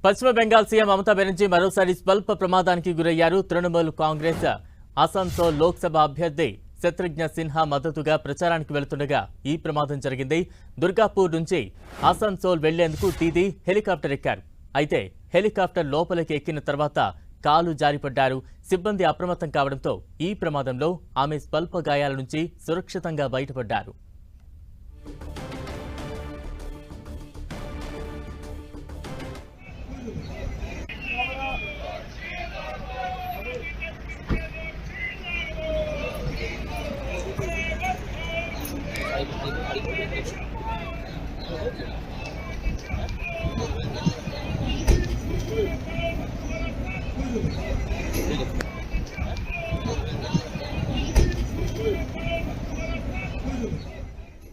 పశ్చిమ బెంగాల్ సీఎం మమతా బెనర్జీ మరోసారి స్వల్ప ప్రమాదానికి గురయ్యారు. తృణమూల్ కాంగ్రెస్ అసన్సోల్ లోక్సభ అభ్యర్థి శత్రుఘ్న సిన్హా మద్దతుగా ప్రచారానికి వెళుతుండగా ఈ ప్రమాదం జరిగింది. దుర్గాపూర్ నుంచి అసన్సోల్ వెళ్లేందుకు దీదీ హెలికాప్టర్ ఎక్కారు. అయితే హెలికాప్టర్ లోపలికి ఎక్కిన తర్వాత కాలు జారిపడ్డారు. సిబ్బంది అప్రమత్తం కావడంతో ఈ ప్రమాదంలో ఆమె స్వల్ప గాయాల నుంచి సురక్షితంగా బయటపడ్డారు.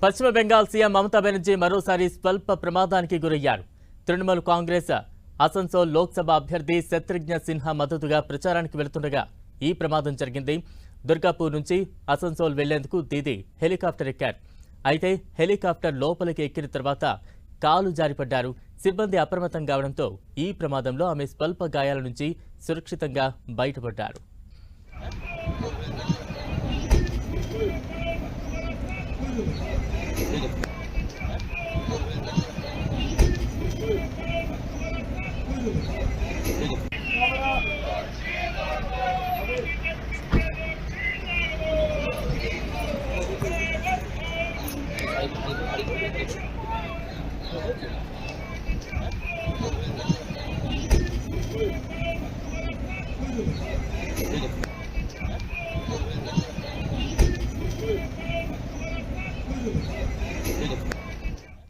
పశ్చిమ బెంగాల్ సీఎం మమతా బెనర్జీ మరోసారి స్వల్ప ప్రమాదానికి గురయ్యారు. తృణమూల్ కాంగ్రెస్ అసన్సోల్ లోక్సభ అభ్యర్థి శత్రుఘ్న సిన్హా మద్దతుగా ప్రచారానికి వెళుతుండగా ఈ ప్రమాదం జరిగింది. దుర్గాపూర్ నుంచి అసన్సోల్ వెళ్లేందుకు దీదీ హెలికాప్టర్ ఎక్కారు. అయితే హెలికాప్టర్ లోపలికి ఎక్కిన తర్వాత కాలు జారిపడ్డారు. సిబ్బంది అప్రమత్తం కావడంతో ఈ ప్రమాదంలో ఆమె స్వల్ప గాయాల నుంచి సురక్షితంగా బయటపడ్డారు.